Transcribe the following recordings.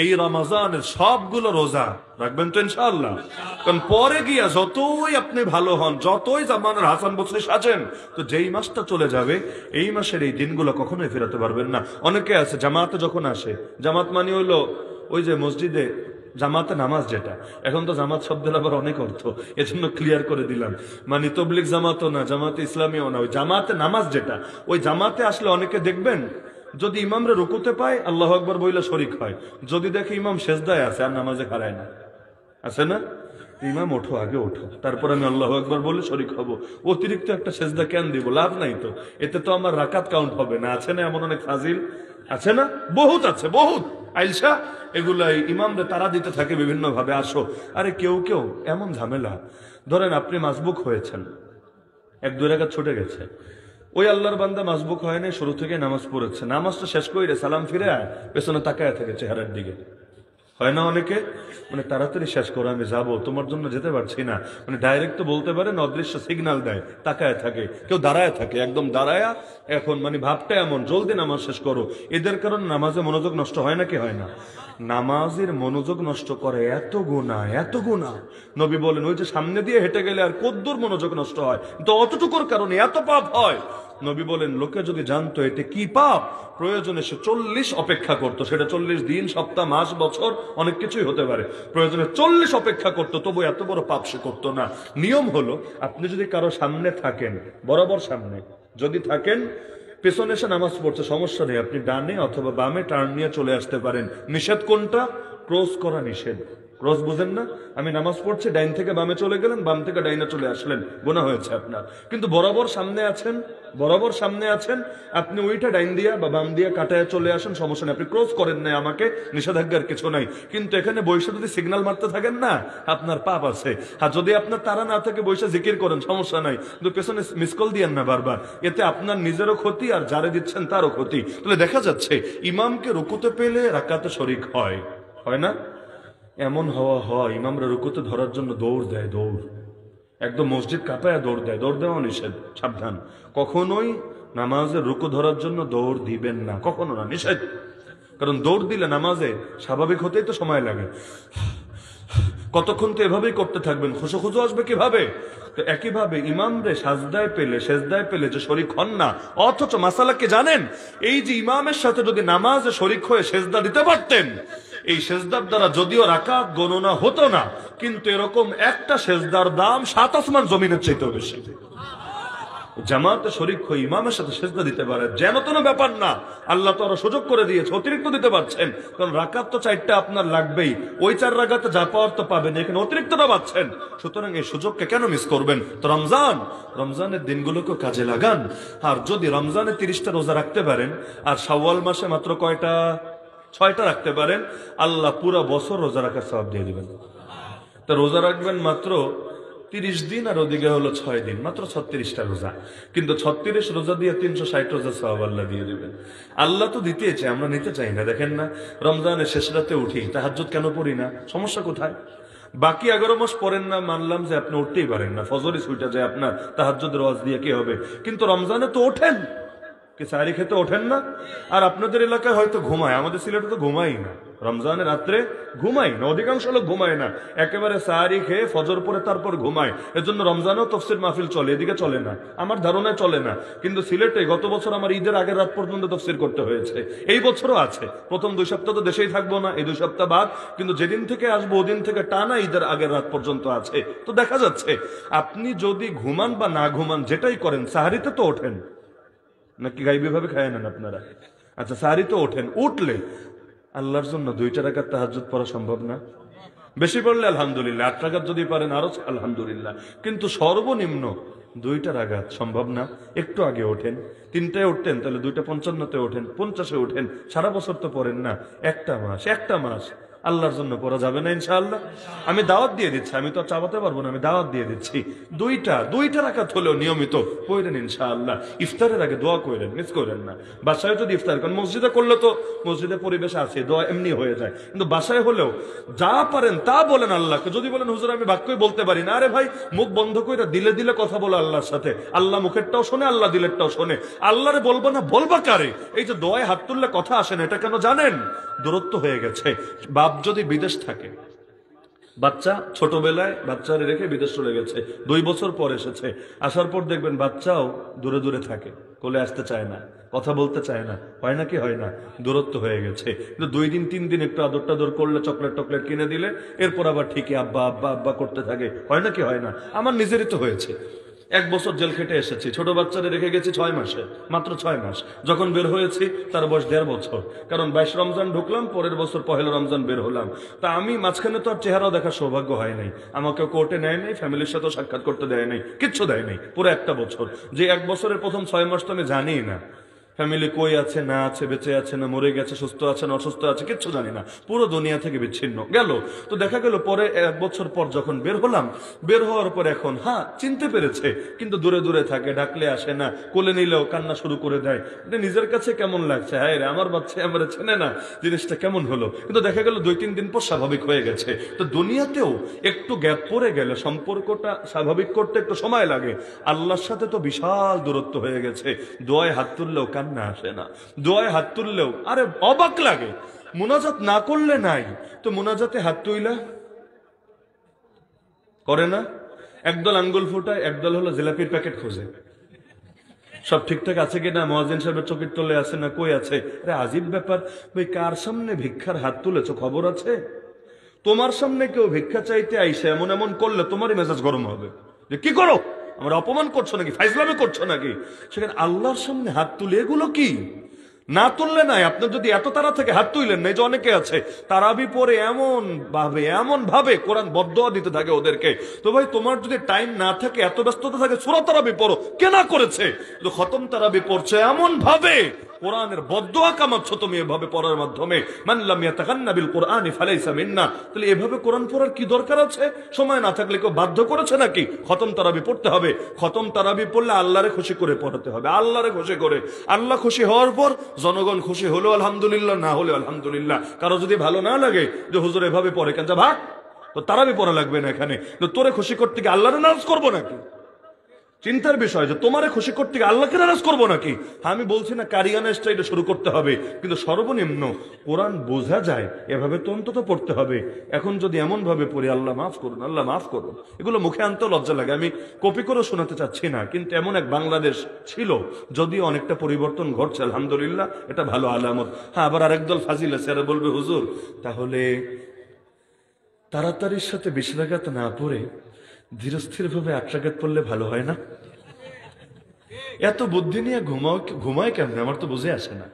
এই রমজানের সবগুলো রোজা রাখবেন তো ইনশাআল্লাহ। কারণ পরে গিয়া যতই আপনি ভালো হন, যতই জামানের হাসান বসরি সাজেন, তো যেই মাসটা চলে যাবে এই মাসের এই দিনগুলো কখনোই ফেরাতে পারবেন না। অনেকে আছে জামাতে যখন আসে, জামাত মানে হইলো ওই যে মসজিদে জামাতে নামাজ, যেটা এখন তো জামাত শব্দের আবার অনেক অর্থ, এজন্য ক্লিয়ার করে দিলাম। মানে তবলিগ জামাতও না, জামাতে ইসলামীও না, ওই জামাতে নামাজ যেটা, ওই জামাতে আসলে অনেকে দেখবেন যদি ইমামরে রুকুতে পায় আল্লাহ আকবার বইলে শরিক হয়, যদি দেখে ইমাম সেজদায় আছে আর নামাজে খাড়ায় না, আছে না? ইমাম ওঠো, আগে ওঠো, তারপর আমি আল্লাহ আকবার বলে শরিক হব। অতিরিক্ত একটা সেজদা কেন দিব, লাভ নাই তো, এতে তো আমার রাকাত কাউন্ট হবে না। আছে না এমন অনেক ফাজিল, আছে না? বহুত আছে, বহুত আইলসা। এগুলাই ইমামরে তারা দিতে থাকে বিভিন্ন ভাবে, আসো। আরে কেউ কেউ এমন ঝামেলা, ধরেন আপনি মাসবুক হয়েছেন, এক দুই রাকাত ছুটে গেছে, ওই আল্লাহর বান্দা মাসবুক হয় না, শুরু থেকে নামাজ পড়েছে, নামাজটা শেষ করে সালাম ফিরে পেছনে তাকায় থাকে চেহারার দিকে। হয় না অনেকে, মানে তাড়াতাড়ি শেষ করো, আমি যাবো, তোমার জন্য যেতে পারছি না, মানে ডাইরেক্ট তো বলতে পারেন, অদৃশ্য সিগন্যাল দেয়, তাকায় থাকে, কেউ দাঁড়ায় থাকে, একদম দাঁড়ায়া। এখন মানে ভাবটা এমন, জলদি নামাজ শেষ করো। এদের কারণে নামাজে মনোযোগ নষ্ট হয় নাকি হয় না? নামাজের মনোযোগ নষ্ট করে এত গুনাহ, এত গুনাহ। নবী বলেন ওই যে সামনে দিয়ে হেঁটে গেলে আর কদ্দুর মনোযোগ নষ্ট হয়, তো অতটুকুর কারণে এত পাপ হয়। নবী বলেন লোকে যদি জানতো এটা কি পাপ, প্রয়োজনে সে 40 অপেক্ষা করতো, সেটা 40 দিন, সপ্তাহ, মাস, বছর, অনেক কিছুই হতে পারে, প্রয়োজনে 40 অপেক্ষা করতো, তবু এত বড় পাপ সে করতো না। নিয়ম হলো আপনি যদি কারো সামনে থাকেন, বরাবর সামনে যদি থাকেন, পেছনে এসে নামাজ পড়ছে সমস্যা নেই, আপনি ডানে অথবা বামে টার্ন নিয়ে চলে আসতে পারেন। নিষেধ কোনটা? ক্রস করা নিষেধ। ক্রস বুঝেন না? আমি নামাজ পড়ছি, ডাইন থেকে বামে চলে গেলেন, বাম থেকে ডাইনে চলে আসলেন, গুনাহ হয়েছে আপনার। কিন্তু বরাবর সামনে আছেন, বরাবর সামনে আছেন, আপনি ওইটা ডাইন দিয়া বা বাম দিয়া কাটায় চলে আসেন, সমস্যা নেই, আপনি ক্রস করেন নাই, আমাকে নিষেধাজ্ঞার কিছু নাই। কিন্তু এখানে বৈশা যদি সিগন্যাল মারতে থাকেন না, আপনার পাপ আছে। আর যদি আপনার তারা না থাকে বৈশা জিকির করেন, সমস্যা নাই, কিন্তু পেছনে মিস কল দিয়েন না বারবার, এতে আপনার নিজেরও ক্ষতি আর যারে দিচ্ছেন তারও ক্ষতি। তাহলে দেখা যাচ্ছে ইমামকে রুকুতে পেলে রাকাতে শরিক হয়, হয় না? এমন হওয়া হয় ইমামরা রুকুতে ধরার জন্য দৌড় দেয়, দৌড়, একদম মসজিদ কাঁপায় দৌড় দেয়। দৌড় দেওয়া নিষেধ, সাবধান। কখনোই নামাজের রুকু ধরার জন্য দৌড় দিবেন না, কখনো না, নিষেধ। কারণ দৌড় দিলে নামাজে স্বাভাবিক হতেই তো সময় লাগে, কতক্ষণ তো এভাবেই করতে থাকবেন, খুশো খুশো আসবে কিভাবে? তো একইভাবে ইমামরে সাজদায় পেলে, সেজদায় পেলে যে শরিক হন না, অথচ মাসালা কি জানেন? এই যে ইমামের সাথে যদি নামাজে শরিক হয়ে সেজদা দিতে পারতেন, এই সেজদার দ্বারা যদিও রাকাত গণনা হতো না, কিন্তু এরকম একটা সেজদার দাম 7 আসমান জমিনের চাইতেও বেশি। জামাতে শরিক হয়ে ইমামের সাথে সেজদা দিতে পারে, যেন তেন ব্যাপার না, আল্লাহ তো আরো সুযোগ করে দিয়েছে, অতিরিক্ত দিতে পারছেন। কারণ রাকাত তো 4টা আপনার লাগবেই, ওই 4 রাকাতে যা পাওয়ার তো পাবেন, এখানে অতিরিক্তটা পাচ্ছেন। সুতরাং এই সুযোগকে কেন মিস করবেন? তো রমজানের দিনগুলোকে কাজে লাগান। আর যদি রমজানে 30টা রোজা রাখতে পারেন, আর শাওয়াল মাসে মাত্র কয়টা? 6টা রাখতে পারেন, আল্লাহ পুরো বছর রোজা রাখার সওয়াব দিয়ে দিবেন। তা রোজা রাখবেন মাত্র 30 দিন, আর ওদিকে হলো 6 দিন, মাত্র 36টা রোজা। কিন্তু 36 রোজা দিয়ে 360 রোজা সওয়াব আল্লাহ দিয়ে দিবেন। আল্লাহ তো দিতেই চায়, আমরা নিতে চাই না। দেখেন না, রমজানের শেষ রাতে উঠি, তাহাজ্জুদ কেন পড়ি না? সমস্যা কোথায়? বাকি 11 মাস পড়েন না, মানলাম যে আপনি উঠতেই পারেন না, ফজরই ছুটে যায় আপনার, তাহাজ্জুদের ওয়াজ দিয়ে কি হবে? কিন্তু রমজানে তো ওঠেন, কি সাহারি খেতে ওঠেন না? আর আপনাদের এলাকায় হয়তো ঘুমায়, আমাদের সিলেটে তো ঘুমাই না, রমজানের রাত্রে ঘুমাই না, অধিকাংশ লোক ঘুমায় না, একেবারে সাহারি খেয়ে ফজর পরে তারপর ঘুমায়। এজন্য রমজানেও তফসির মাহফিল চলে, এদিকে চলে না, আমার ধারণায় চলে না। কিন্তু সিলেটে গত বছর আমার ঈদের আগের রাত পর্যন্ত তফসির করতে হয়েছে, এই বছরও আছে। প্রথম 2 সপ্তাহ তো দেশেই থাকবো না, এই 2 সপ্তাহ বাদ, কিন্তু যেদিন থেকে আসবো ওদিন থেকে টানা ঈদের আগের রাত পর্যন্ত আছে। তো দেখা যাচ্ছে আপনি যদি ঘুমান বা না ঘুমান, যেটাই করেন, সাহারিতে তো ওঠেন নাকি গাইবি ভাবে খায় নেন আপনারা? আচ্ছা, সাহারি তো ওঠেন, উঠলে আল্লাহর জন্য 2টা রাকাত তাহাজ্জুদ পড়া সম্ভব না? বেশি পড়লে আলহামদুলিল্লাহ, 8 রাকাত যদি পারেন আরো আলহামদুলিল্লাহ, কিন্তু সর্বনিম্ন 2টা রাকাত সম্ভব না? একটু আগে ওঠেন, 3টায় উঠতেন, তাহলে 2টা 55-তে ওঠেন, 50-এ ওঠেন, সারা বছর তো পড়েন না, একটা মাস আল্লাহর জন্য পড়া যাবে না ইনশাআল্লাহ? আমি দাওয়াত দিয়ে দিচ্ছি, আমি তো আর চাপাতে পারবো না, আমি দাওয়াত দিয়ে দিচ্ছি, দুইটা রাকাত হলেও নিয়মিত পড়েন ইনশাআল্লাহ। ইফতারের আগে দোয়া করেন, মিস করেন না। বাসায় যদি ইফতার করেন, মসজিদে করলে তো মসজিদে পরিবেশ আছে, দোয়া এমনি হয়ে যায়, কিন্তু বাসায় হলেও যা পারেন তা বলেন আল্লাহকে। যদি বলেন হুজুর আমি বাক্যই বলতে পারি না, আরে ভাই মুখ বন্ধ করে দিলে দিলে কথা বলো আল্লাহর সাথে। আল্লাহ মুখেরটাও শোনে, আল্লাহ দিলেরটাও শোনে। আল্লাহরে বলবো না, বলবা কারে? এই যে দোয়ায় হাত তুললে কথা আসে না, এটা কেন জানেন? দূরত্ব হয়ে গেছে। বাপ যদি বিদেশ থাকে, বাচ্চা ছোটবেলায় বাচ্চারে রেখে বিদেশ চলে গেছে, 2 বছর পর এসেছে, আসার পর দেখবেন বাচ্চাও দূরে দূরে থাকে, কোলে আসতে চায় না, কথা বলতে চায় না। হয় না কি হয় না? দূরত্ব হয়ে গেছে। কিন্তু 2 দিন 3 দিন একটু আদর টাদর করলে, চকলেট টকলেট কিনে দিলে, এরপর আবার ঠিকই আব্বা আব্বা আব্বা করতে থাকে। হয় না কি হয় না? আমার নিজেরই তো হয়েছে। 1 বছর জেল খেটে এসেছি, ছোট বাচ্চারে রেখে গেছি 6 মাসে, মাত্র 6 মাস। যখন বের হয়েছি তার বয়স 1.5 বছর, কারণ 22 রমজান ঢুকলাম, পরের বছর 1 রমজান বের হলাম। তা আমি মাঝখানে তো আর চেহারাও দেখার সৌভাগ্য হয় নাই, আমাকে কোর্টে নেয় নাই, ফ্যামিলির সাথেও সাক্ষাৎ করতে দেয় নাই, কিচ্ছু দেয় নাই পুরো 1 বছর। যে 1 বছরের প্রথম 6 মাস তো আমি জানিই না ফ্যামিলি কই আছে না আছে, বেঁচে আছে না মরে গেছে, সুস্থ আছে না অসুস্থ আছে, কিচ্ছু জানি না, পুরো দুনিয়া থেকে বিচ্ছিন্ন গেল। তো দেখা গেল পরে 1 বছর পর যখন বের হলাম, বের হওয়ার পর এখন চিনতে পেরেছে, কিন্তু দূরে দূরে থাকে, ডাকলে আসে না, কোলে নিলেও কান্না শুরু করে দেয়। এটা নিজের কাছে কেমন লাগছে, হায় রে আমার বাচ্চা আমার চেনে না, জিনিসটা কেমন হলো। কিন্তু দেখা গেল 2-3 দিন পর স্বাভাবিক হয়ে গেছে। তো দুনিয়াতেও একটু গ্যাপ পড়ে গেলে সম্পর্কটা স্বাভাবিক করতে একটু সময় লাগে। আল্লাহর সাথে তো বিশাল দূরত্ব হয়ে গেছে, দোয়ায় হাত তুললেও কান্না আসে না, দোয়ায় হাত তুললেও আরে অবাক লাগে। মুনাজাত না করলে নাই, তো মুনাজাতে হাত তুইলা করে না, একদল আঙ্গুল ফুটায়, একদল হলো জিলাপির প্যাকেট খোঁজে, সব ঠিকঠাক আছে কিনা, মুয়াজ্জিন সাহেবের চোখের তলে আছে না, কই আছে। আরে আজীব ব্যাপার ভাই, কার সামনে ভিক্ষার হাত তুলেছো খবর আছে? তোমার সামনে কেউ ভিক্ষা চাইতে আইসে এমন এমন করলে তোমারই মেজাজ গরম হবে, যে কি করো, আমরা অপমান করছো নাকি, ফাইজলামি করছো নাকি। সেখানে আল্লাহর সামনে হাত তুলে এগুলো কি? না তুললে নাই। আপনার যদি এত তারা থেকে হাত তুললেন নাই, যে অনেকে আছে তারাবি পরে এমন ভাবে কোরআন বদদোয়া দিতে থাকে ওদেরকে। তো ভাই তোমার যদি টাইম না থাকে, এত ব্যস্ততা থাকে, সূরা তারাবি পড়ো, কেনা করেছে তো খতম তারাবি পড়ছে এমন ভাবে, কোরআনের বদদোয়া কামাচ্ছ তুমি এভাবে পড়ার মাধ্যমে। মান লাম ইয়াতাগান্না বিল কোরআনি ফালাইসা মিন্না। তাহলে এভাবে কোরআন পড়ার কি দরকার আছে? সময় না থাকলে কেউ বাধ্য করেছে নাকি? খতম তারাবি পড়তে হবে। খতম তারাবি পড়লে আল্লাহরে খুশি করে পড়াতে হবে, আল্লাহরে খুশি করে। আল্লাহ খুশি হওয়ার পর জনগণ খুশি হলো আলহামদুলিল্লাহ, না হলে আলহামদুলিল্লাহ। কারো যদি ভালো না লাগে, যে হুজুর এভাবে পড়ে কেন, যা ভাগ, তো তারাবি পড়া লাগবে না এখানে। তো তোরে খুশি করতে গিয়ে আল্লাহরে নারাজ করবো নাকি? চিন্তার বিষয় যে তোমারে খুশি করতে গিয়ে আল্লাহকে নারাজ করবো নাকি। আমি বলছি না কারিয়ানা স্টাইলে শুরু করতে হবে, কিন্তু সর্বনিম্ন কোরআন বোঝা যায় এভাবে তো অন্তত পড়তে হবে। এখন যদি এমন ভাবে পড়ি, আল্লাহ মাফ করুন, আল্লাহ মাফ করুন, এগুলো মুখে আনতেও লজ্জা লাগে। আমি কপি করে শোনাতে চাচ্ছি না, কিন্তু এমন এক বাংলাদেশ ছিল, যদিও অনেকটা পরিবর্তন ঘটছে আলহামদুলিল্লাহ, এটা ভালো আলামত। আবার আরেক দল ফাজিল আছে, আর বলবে হুজুর তাহলে তাড়াতাড়ির সাথে 20 রাকাত না পড়ে ধীরস্থির ভাবে 8 রাকাত পড়লে ভালো হয় না? এত বুদ্ধি নিয়ে ঘুমায় কেমন, আমার তো বুঝে আসে না।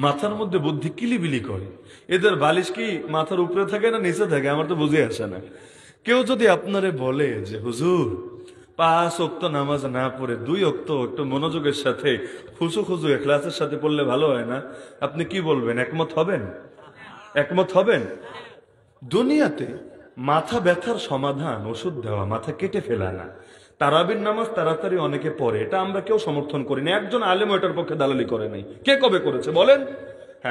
মাথার মধ্যে বুদ্ধি কিলিবিলি করে, এদের বালিশ কি মাথার উপরে থাকে না নিচে থাকে, আমার তো বুঝে আসে না। কেউ যদি আপনারে বলে যে হুজুর 5 ওয়াক্ত নামাজ না পড়ে 2 ওয়াক্ত একটু মনোযোগের সাথে খুশু ইখলাসের সাথে পড়লে ভালো হয় না, আপনি কি বলবেন? একমত হবেন? একমত হবেন? দুনিয়াতে মাথা ব্যথার সমাধান ওষুধ দেওয়া, মাথা কেটে ফেলা না। তারাবির নামাজ তাড়াতাড়ি অনেকে পড়ে, এটা আমরা কেউ সমর্থন করি না, একজন আলেম এটার পক্ষে দালালি করে নাই। কে কবে করেছে বলেন?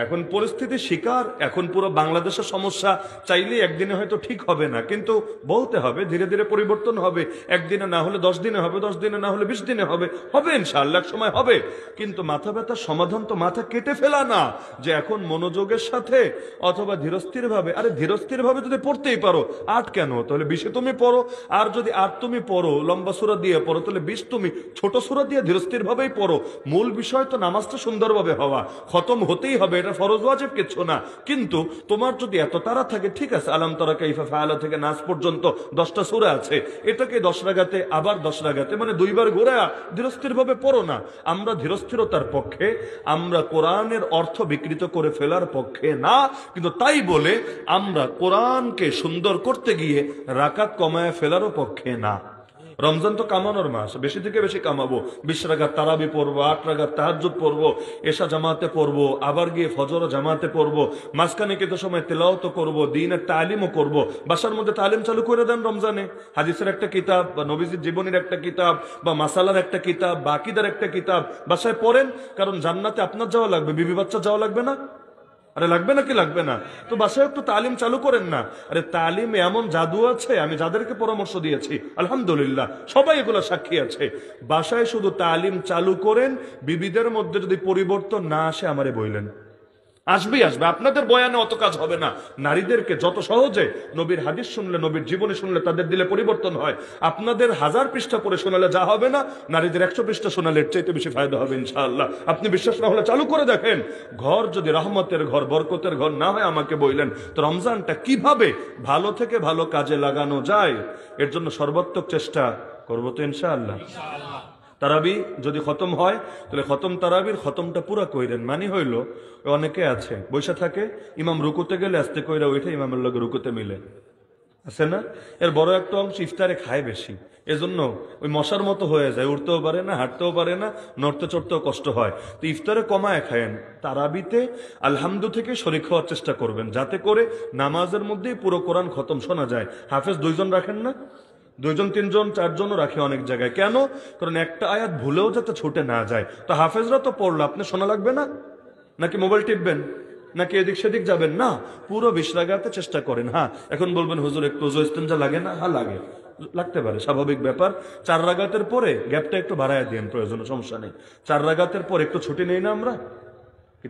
এখন পরিস্থিতির শিকার, এখন পুরো বাংলাদেশের সমস্যা। চাইলে একদিনে হয়তো ঠিক হবে না, কিন্তু বলতে হবে, ধীরে ধীরে পরিবর্তন হবে। একদিনে না হলে 10 দিনে হবে, 10 দিনে না হলে 20 দিনে হবে, হবে ইনশাআল্লাহ, এক সময় হবে। কিন্তু মাথা ব্যথার সমাধান তো মাথা কেটে ফেলা না, যে এখন মনোযোগের সাথে অথবা ধীরস্থির ভাবে। আরে ধীরস্থির ভাবে যদি পড়তেই পারো 8 কেন, তাহলে 20 তুমি পড়ো। আর যদি 8 তুমি পড়ো, লম্বা সূরা দিয়ে পড়ো, তাহলে 20 তুমি ছোট সূরা দিয়ে ধীরস্থির ভাবেই পড়ো। মূল বিষয় তো নামাজটা সুন্দরভাবে হওয়া, খতম হতেই হবে, এটা ফরজ ওয়াজিব কিছু না। কিন্তু তোমার যদি এত তাড়া থাকে, ঠিক আছে, আলাম তারা কাইফা ফাআলা থেকে নাস পর্যন্ত 10টা সূরা আছে, এটাকে 10 রাকাতে, আবার 10 রাকাতে, মানে 2 বার ঘোরা ধীরস্থির ভাবে পড়ো না। আমরা ধীরস্থিরতার পক্ষে, আমরা কোরআনের অর্থ বিকৃত করে ফেলার পক্ষে না। কিন্তু তাই বলে আমরা কোরআনকে সুন্দর করতে গিয়ে রাকাত কমায় ফেলারও পক্ষে না। রমজান তো কামানোর মাস, বেশি থেকে বেশি কামাবো। 20 রাকাত তারাবি পড়বো, 8 রাকাত তাহাজ্জুদ পড়বো, এশা জামাতে পড়বো, আবার গিয়ে ফজর জামাতে পড়বো, মাঝখানে কিছু সময় তেলাওয়াত করবো, দ্বীনের তালিমও করবো। বাসার মধ্যে তালিম চালু করে দেন রমজানে। হাদিসের একটা কিতাব বা নবীজির জীবনের একটা কিতাব বা মাসালার একটা কিতাব বা আকীদার একটা কিতাব বাসায় পড়েন, কারণ জান্নাতে আপনার যাওয়া লাগবে, বিবি বাচ্চা যাওয়া লাগবে না? আরে লাগবে নাকি লাগবে না? তো বাসায় একটু তালিম চালু করেন না। আরে তালিমে এমন জাদু আছে, আমি যাদেরকে পরামর্শ দিয়েছি আলহামদুলিল্লাহ সবাই এগুলো সাক্ষী আছে। বাসায় শুধু তালিম চালু করেন, বিবিদের মধ্যে যদি পরিবর্তন না আসে আমারে বইলেন, আসবে। আপনাদের বয়ানে অত কাজ হবে না। নারীদেরকে যত সহজে নবীর হাদিস শুনলে, নবীর জীবনী শুনলে তাদের দিলে পরিবর্তন হয়, আপনাদের 1000 পৃষ্ঠা পড়ে শোনালে যা হবে না, নারীদের 100 পৃষ্ঠা শোনালে এর চাইতে বেশি ফায়দা হবে ইনশাআল্লাহ। আপনি বিশ্বাস না হলে চালু করে দেখেন। ঘর যদি রহমতের ঘর, বরকতের ঘর না হয় আমাকে বললেন তো রমজানটা কিভাবে ভালো থেকে ভালো কাজে লাগানো যায়, এর জন্য সর্বাত্মক চেষ্টা করবো তো ইনশাআল্লাহ। তারাবি যদি খতম হয় তাহলে খতম তারাবির খতমটা পুরা কইরেন। মানে হইল অনেকে আছে বৈশা থাকে, ইমাম রুকুতে গেলে আস্তে কইরা ওইটা ইমামের লগে রুকুতে মিলে আছে না, এর বড় একটা অংশ ইফতারে খায় বেশি, এজন্য ওই মশার মতো হয়ে যায়, উঠতেও পারে না, হাঁটতেও পারে না, নড়তে চড়তেও কষ্ট হয়। তো ইফতারে কমায় খায়েন, তারাবিতে আলহামদু থেকে শরীক হওয়ার চেষ্টা করবেন, যাতে করে নামাজের মধ্যেই পুরো কোরআন খতম শোনা যায়। হাফেজ 2 জন রাখেন না, 2 জন 3 জন 4 জনও রাখে অনেক জায়গায়। কেন? কারণ একটা আয়াত ভুলেও যাতে ছুটে না যায়। তো হাফেজরা তো পড়লো, আপনি শোনা লাগবে না? নাকি মোবাইল টিপবেন, নাকি এদিক সেদিক যাবেন? না, পুরো 20 রাকাতে চেষ্টা করেন। হ্যাঁ, এখন বলবেন হুজুর একটু ওযু ইস্তেঞ্জা লাগে না? হ্যাঁ লাগে, লাগতে পারে, স্বাভাবিক ব্যাপার। 4 রাকাতের পরে গ্যাপটা একটু বাড়ায় দিন, প্রয়োজনে সমস্যা নেই। 4 রাকাতের পর একটু ছুটি নেই না আমরা?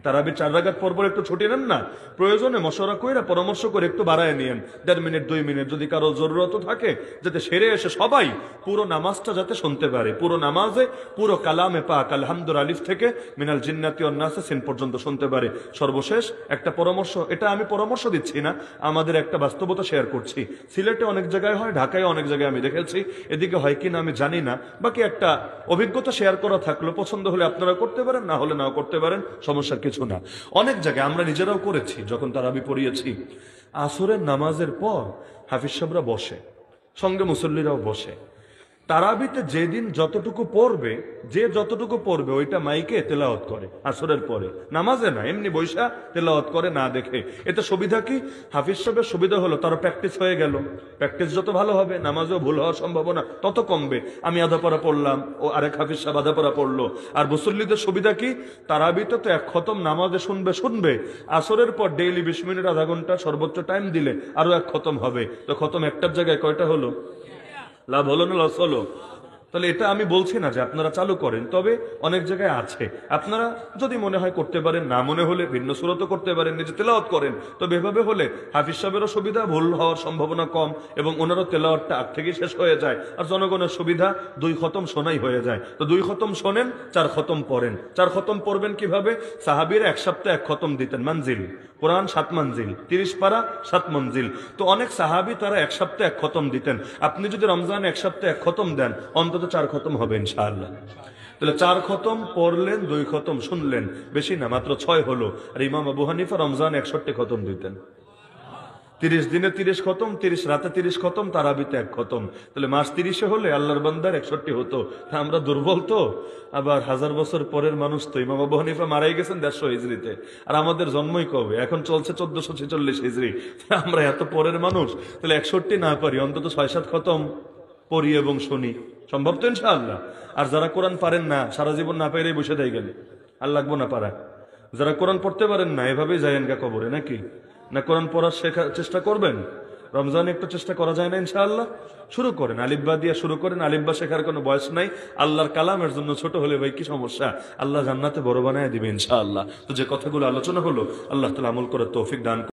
তারাবির 4 রাকাত পর একটু ছুটি নেন না? প্রয়োজনে মশওয়ারা কইরা পরামর্শ করে একটু বাড়ায় নিয়েন, 1.5 মিনিট 2 মিনিট, যদি কারো জরুরত থাকে, যাতে সেরে এসে সবাই পুরো নামাজটা যাতে শুনতে পারে। পুরো নামাজে পুরো কালামে পাক আলহামদুল আলিফ থেকে মিনাল জিন্নাতি ওয়ান নাসে সিন পর্যন্ত শুনতে পারে। সর্বশেষ একটা পরামর্শ, এটা আমি পরামর্শ দিচ্ছি না, আমাদের একটা বাস্তবতা শেয়ার করছি। সিলেটে অনেক জায়গায় হয়, ঢাকায় অনেক জায়গায় আমি দেখেছি, এদিকে হয় কিনা আমি জানি না। বাকি একটা অভিজ্ঞতা শেয়ার করা থাকলো, পছন্দ হলে আপনারা করতে পারেন, না হলে নাও করতে পারেন, সমস্যা কিছু না। অনেক জায়গায় আমরা নিজেরাও করেছি, যখন তারাবি পড়িয়েছি, আসরের নামাজের পর হাফিজ সাহেবরা বসে, সঙ্গে মুসল্লিরাও বসে। তারাবিতে যেদিন যতটুকু পড়বে, যে যতটুকু পড়বে ওইটা মাইকে তেলাওয়াত করে আসরের পরে, নামাজে না, এমনি বৈশা তেলাওয়াত করে না দেখে। এতে সুবিধা কি? হাফিজ সাহেবের সুবিধা হলো তারা প্র্যাকটিস হয়ে গেল। প্র্যাকটিস যত ভালো হবে, নামাজেও ভুল হওয়ার সম্ভাবনা তত কমবে। আমি আধা পড়া পড়লাম, ও আরেক হাফিজ সাহেব আধা পড়া পড়লো। আর মুসল্লিদের সুবিধা কি? তারাবিতে তো 1 খতম নামাজে শুনবে, আসরের পর ডেইলি 20 মিনিট আধা ঘন্টা সর্বোচ্চ টাইম দিলে আরো 1 খতম হবে। তো খতম একটার জায়গায় কয়টা হলো? লাভ হলো না লস হলো? তাহলে এটা আমি বলছি না যে আপনারা চালু করেন, তবে অনেক জায়গায় আছে, আপনারা যদি মনে হয় করতে পারেন, না মনে হলে ভিন্ন সুরতও করতে পারেন, নিজে তেলাওয়াত করেন। তবে এভাবে হলে হাফিজ সাহেবেরও সুবিধা, ভুল হওয়ার সম্ভাবনা কম, এবং ওনারও তেলাওয়াতটা আগ থেকে শেষ হয়ে যায়। আর জনগণের সুবিধা, 2 খতম শোনাই হয়ে যায়। তো 2 খতম শোনেন, 4 খতম পড়েন। 4 খতম পড়বেন কিভাবে? সাহাবীরা 1 সপ্তাহে 1 খতম দিতেন, মানজিল কোরআন 7 মঞ্জিল, 30 পারা 7 মঞ্জিল। তো অনেক সাহাবী তারা 1 সপ্তাহে 1 খতম দিতেন। আপনি যদি রমজানে 1 সপ্তাহে 1 খতম দেন, অন্তত 4 খতম হবে ইনশাআল্লাহ। তাহলে 4 খতম পড়লেন, 2 খতম শুনলেন, বেশি না, মাত্র 6 হলো। আর ইমাম আবু হানিফা রমজানে 61 খতম দিতেন। 30 দিনে 30 খতম, 30 রাতে 30 খতম, তারাবিতে 1 খতম। তাহলে মাস 30 হলে আল্লাহর বান্দার 61 হতো। তা আমরা দুর্বল তো, আবার 1000 বছর পরের মানুষ তো। ইমাম আবু হানিফা মারাই গেছেন 150 হিজরিতে, আর আমাদের জন্মই কবে? এখন চলছে 1446 হিজরি। আমরা এত পরের মানুষ, তাহলে 61 না পারি, অন্তত 6-7 খতম পড়ি এবং শুনি, সম্ভব তো ইনশাআল্লাহ। আর যারা কোরআন পারেন না, সারা জীবন না পাইলেই বসে দেয় গেলে, আর লাগবো না পারা। যারা কোরআন পড়তে পারেন না, এভাবেই যায়েন গা কবরে নাকি? না কোরআন পড়ার শেখার চেষ্টা করবেন? রমজানে একটু চেষ্টা করা যায় না ইনশাআল্লাহ? শুরু করেন, আলিফবা দিয়ে শুরু করেন। আলিফবা শেখার কোনো বয়স নাই। আল্লাহর কালামের জন্য ছোট হলে ভাই কি সমস্যা? আল্লাহ জান্নাতে বড় বানায় দিবে ইনশাআল্লাহ। তো যে কথাগুলো আলোচনা হলো, আল্লাহ তাআলা আমল করার তৌফিক দান